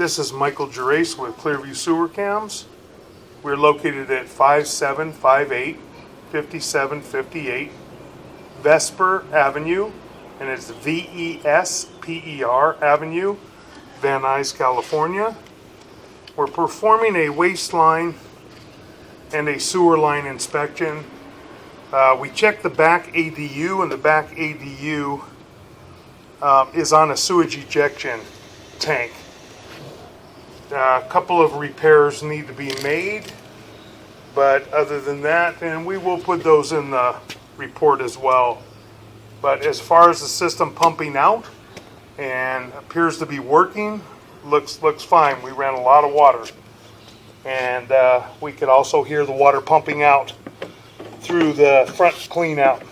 This is Michael Gerace with Clearview Sewer Cams. We're located at 5758 5758 Vesper Avenue, and it's Vesper Avenue, Van Nuys, California. We're performing a waste line and a sewer line inspection. We checked the back ADU, and the back ADU is on a sewage ejection tank. A couple of repairs need to be made, but other than that, and we will put those in the report as well. But as far as the system pumping out and appears to be working, looks fine. We ran a lot of water, and we could also hear the water pumping out through the front clean out.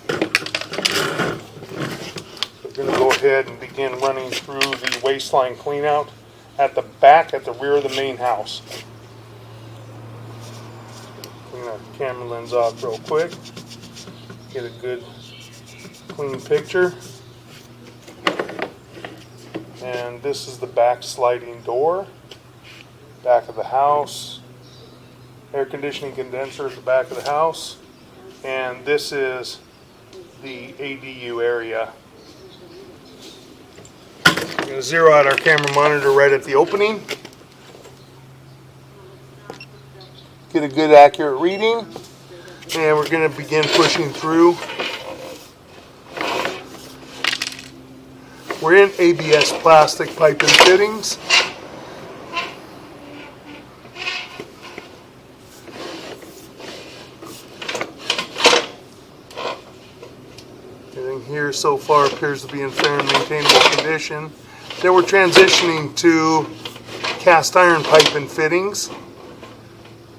We're going to go ahead and begin running through the waistline clean out at the back, at the rear of the main house. Clean our camera lens off real quick. Get a good clean picture. And this is the back sliding door, back of the house. Air conditioning condenser at the back of the house. And this is the ADU area. We're going to zero out our camera monitor right at the opening. Get a good accurate reading. And we're going to begin pushing through. We're in ABS plastic pipe and fittings. Everything here so far appears to be in fair and maintainable condition. Then we're transitioning to cast iron pipe and fittings.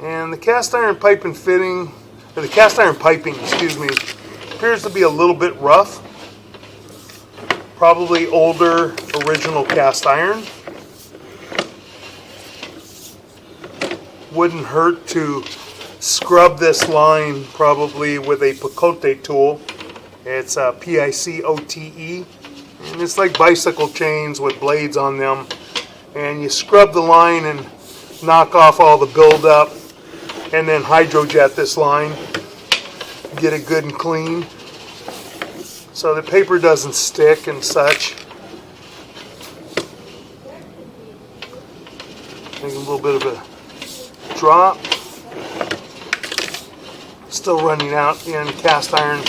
And the cast iron pipe and fitting, or the cast iron piping, appears to be a little bit rough. Probably older original cast iron. Wouldn't hurt to scrub this line probably with a picote tool. It's a Picote, and it's like bicycle chains with blades on them. And you scrub the line and knock off all the buildup, and then hydrojet this line, get it good and clean, so the paper doesn't stick and such. Make a little bit of a drop. Still running out in cast iron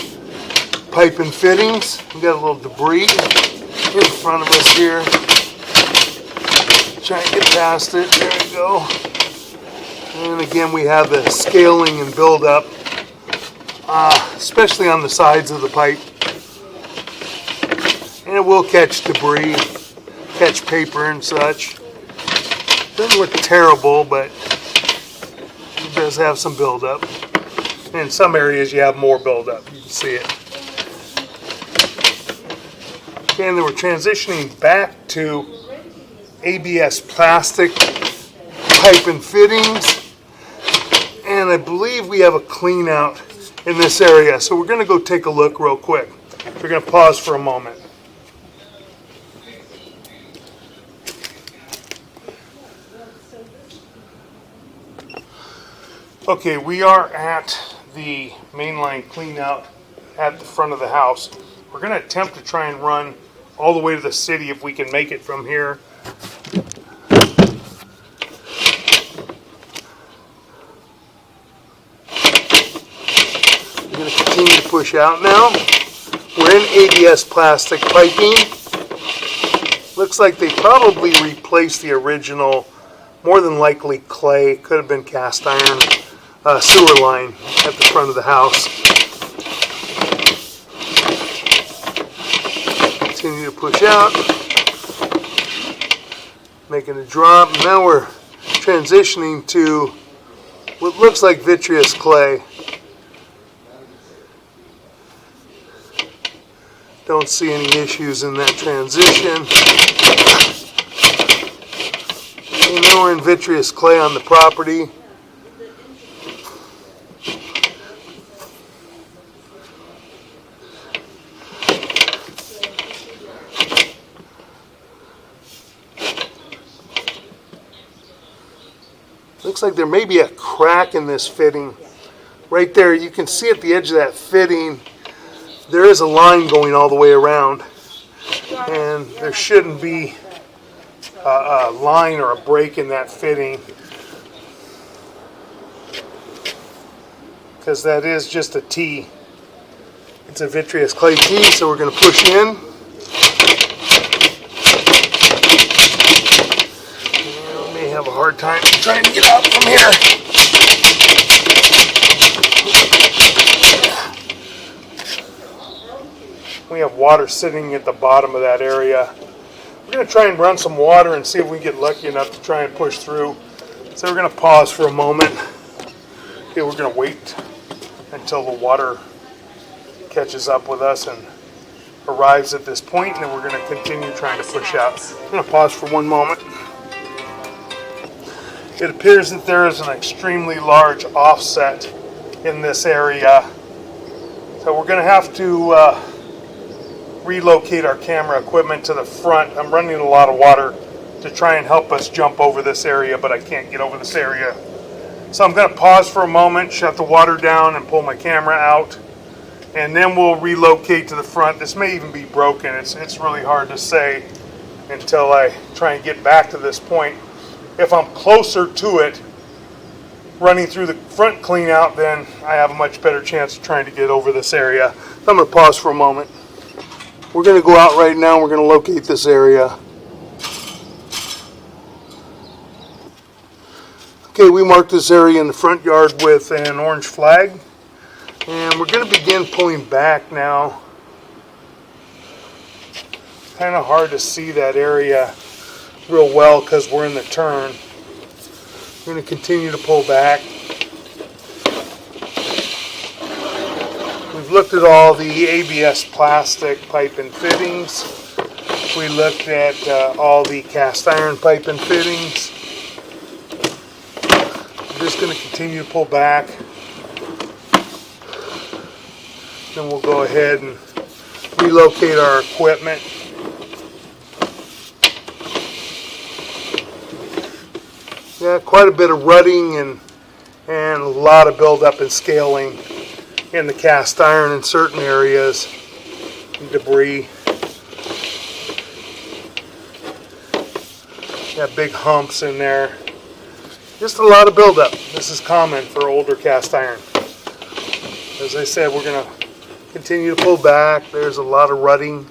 pipe and fittings. We got a little debris in front of us here. Try and get past it. There we go. And again, we have the scaling and buildup, especially on the sides of the pipe. And it will catch debris, catch paper and such. Doesn't look terrible, but it does have some buildup. In some areas, you have more buildup. You can see it. Okay, and then we're transitioning back to ABS plastic pipe and fittings. And I believe we have a clean out in this area. So we're going to go take a look real quick. We're going to pause for a moment. Okay, we are at the mainline clean out at the front of the house. We're going to attempt to try and run all the way to the city if we can make it from here. We're going to continue to push out now. We're in ABS plastic piping. Looks like they probably replaced the original, more than likely clay, could have been cast iron, sewer line at the front of the house. Continue to push out, making a drop. Now we're transitioning to what looks like vitreous clay. Don't see any issues in that transition. And then we're in vitreous clay on the property. looks like there may be a crack in this fitting. Right there, you can see at the edge of that fitting, there is a line going all the way around. And there shouldn't be a line or a break in that fitting, because that is just a T. It's a vitreous clay T, so we're going to push in. We may have a hard time trying to get out from here. We have water sitting at the bottom of that area. We're going to try and run some water and see if we can get lucky enough to try and push through. So we're going to pause for a moment. Okay, we're going to wait until the water catches up with us and arrives at this point, and then we're going to continue trying to push out. I'm going to pause for one moment. It appears that there is an extremely large offset in this area, so we're going to have to relocate our camera equipment to the front. I'm running a lot of water to try and help us jump over this area, but I can't get over this area. So I'm going to pause for a moment, shut the water down, and pull my camera out, and then we'll relocate to the front. This may even be broken. It's really hard to say until I try and get back to this point. If I'm closer to it, running through the front clean out, then I have a much better chance of trying to get over this area. So I'm going to pause for a moment. We're going to go out right now. We're going to locate this area. Okay, we marked this area in the front yard with an orange flag, and we're going to begin pulling back now. Kind of hard to see that area real well because we're in the turn. We're going to continue to pull back. We've looked at all the ABS plastic pipe and fittings. We looked at all the cast iron pipe and fittings. We're just going to continue to pull back. Then we'll go ahead and relocate our equipment. Yeah, quite a bit of rutting and a lot of buildup and scaling in the cast iron in certain areas, and debris. Got big humps in there. Just a lot of buildup. This is common for older cast iron. As I said, we're going to continue to pull back. There's a lot of rutting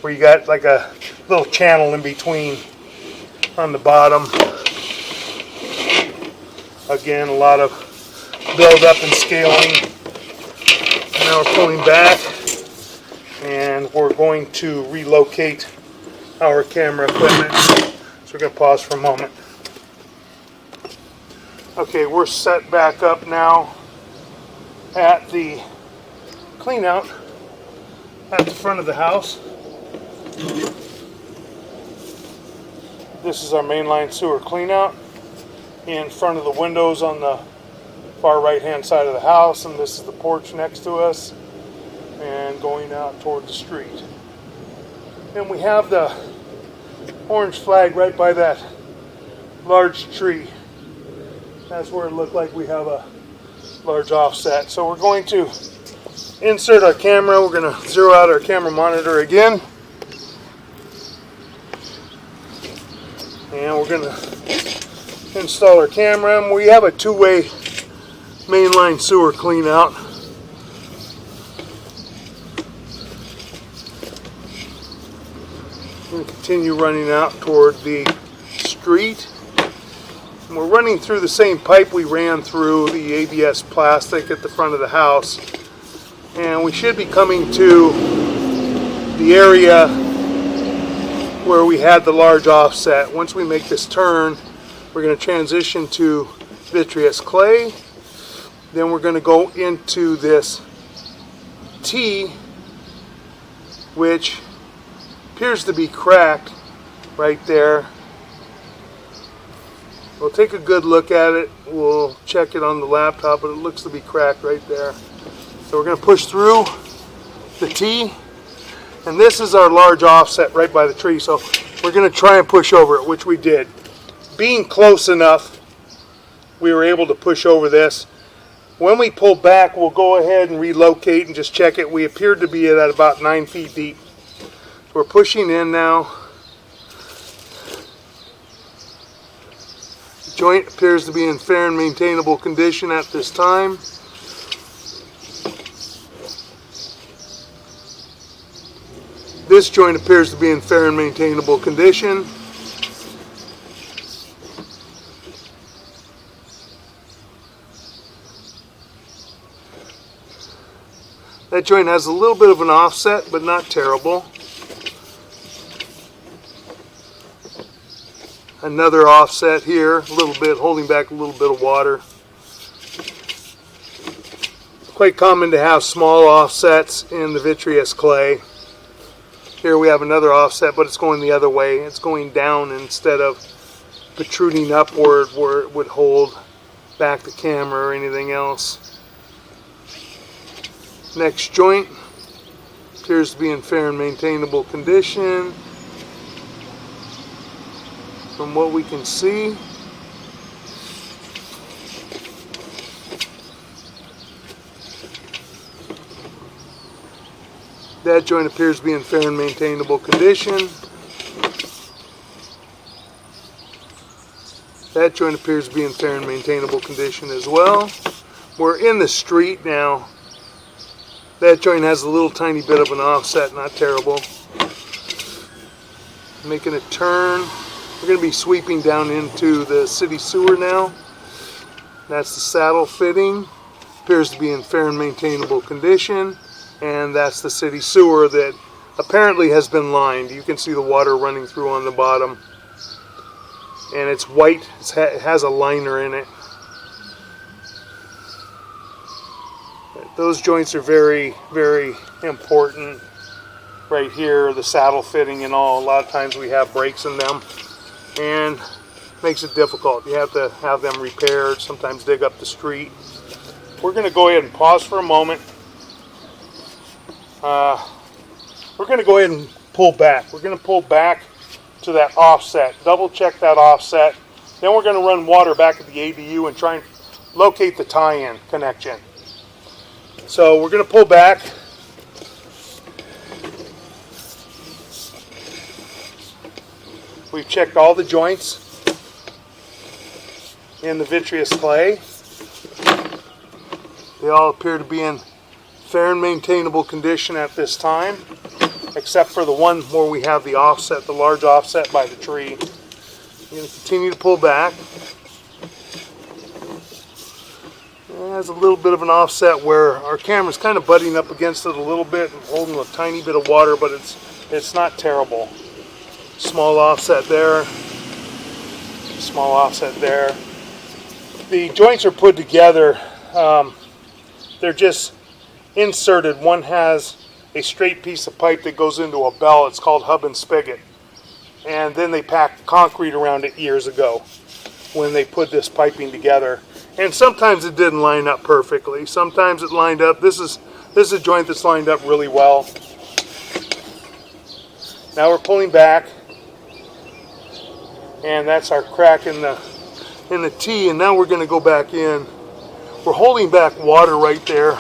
where you got like a little channel in between on the bottom. Again, a lot of buildup and scaling. Now we're pulling back, and we're going to relocate our camera equipment. So we're going to pause for a moment. Okay, we're set back up now at the clean out at the front of the house. This is our mainline sewer clean out in front of the windows on the far right hand side of the house, and this is the porch next to us and going out toward the street. And we have the orange flag right by that large tree. That's where it looked like we have a large offset. So we're going to insert our camera. We're going to zero out our camera monitor again. And we're going to install our camera. And we have a two-way mainline sewer clean out. We're going to continue running out toward the street. And we're running through the same pipe we ran through the ABS plastic at the front of the house. And we should be coming to the area where we had the large offset. Once we make this turn, we're going to transition to vitreous clay. Then we're going to go into this T, which appears to be cracked right there. We'll take a good look at it. We'll check it on the laptop, but it looks to be cracked right there. So we're going to push through the T, and this is our large offset right by the tree. So we're going to try and push over it, which we did. Being close enough we were able to push over this. When we pull back, we'll go ahead and relocate and just check it. We appeared to be at about 9 feet deep. We're pushing in now. The joint appears to be in fair and maintainable condition at this time. This joint appears to be in fair and maintainable condition. That joint has a little bit of an offset, but not terrible. Another offset here, a little bit, holding back a little bit of water. Quite common to have small offsets in the vitreous clay. Here we have another offset, but it's going the other way. It's going down instead of protruding upward where it would hold back the camera or anything else. Next joint appears to be in fair and maintainable condition from what we can see. That joint appears to be in fair and maintainable condition. That joint appears to be in fair and maintainable condition as well. We're in the street now. That joint has a little tiny bit of an offset, not terrible. Making a turn. We're going to be sweeping down into the city sewer now. That's the saddle fitting. Appears to be in fair and maintainable condition. And that's the city sewer that apparently has been lined. You can see the water running through on the bottom. And it's white. It has a liner in it. Those joints are very, very important right here, the saddle fitting and all. A lot of times we have breaks in them and makes it difficult. You have to have them repaired, sometimes dig up the street. We're going to go ahead and pause for a moment. We're going to go ahead and pull back. We're going to pull back to that offset, double check that offset. Then we're going to run water back at the ADU and try and locate the tie-in connection. So we're going to pull back. We've checked all the joints in the vitreous clay. They all appear to be in fair and maintainable condition at this time, except for the one where we have the offset, the large offset by the tree. We're going to continue to pull back. It has a little bit of an offset where our camera's kind of butting up against it a little bit and holding a tiny bit of water, but it's not terrible. Small offset there. Small offset there. The joints are put together. They're just inserted. One has a straight piece of pipe that goes into a bell. It's called hub and spigot. And then they packed concrete around it years ago when they put this piping together. And sometimes it didn't line up perfectly. Sometimes it lined up. This is a joint that's lined up really well. Now we're pulling back. And that's our crack in the T. And now we're going to go back in. We're holding back water right there.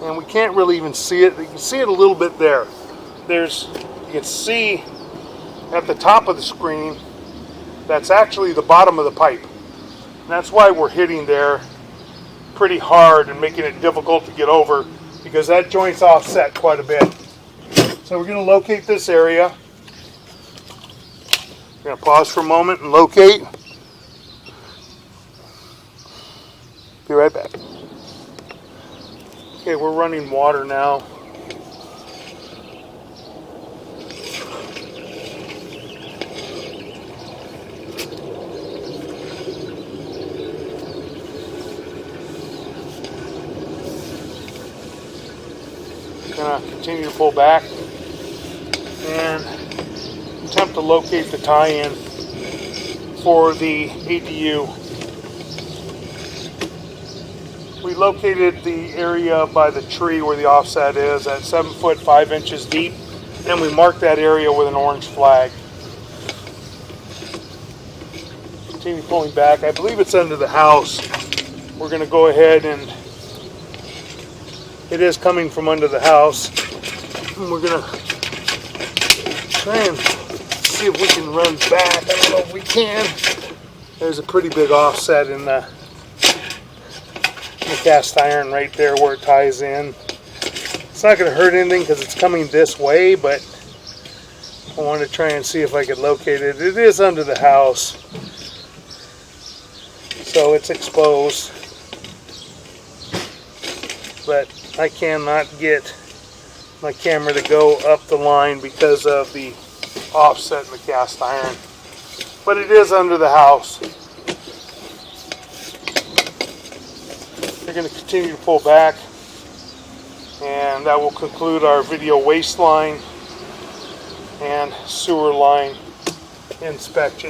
And we can't really even see it. You can see it a little bit there. You can see at the top of the screen, that's actually the bottom of the pipe. And that's why we're hitting there pretty hard and making it difficult to get over, because that joint's offset quite a bit. So we're going to locate this area. We're going to pause for a moment and locate. Be right back. Okay, we're running water now. Gonna continue to pull back and attempt to locate the tie-in for the ADU. We located the area by the tree where the offset is at 7 foot 5 inches deep, and we marked that area with an orange flag. continue pulling back. I believe it's under the house. We're going to go ahead and it is coming from under the house. And we're going to try and see if we can run back. I don't know if we can. There's a pretty big offset in the cast iron right there where it ties in. It's not going to hurt anything because it's coming this way, but I want to try and see if I could locate it. It is under the house, so it's exposed, but I cannot get my camera to go up the line because of the offset in the cast iron, but it is under the house. We're going to continue to pull back, and that will conclude our video waste line and sewer line inspection.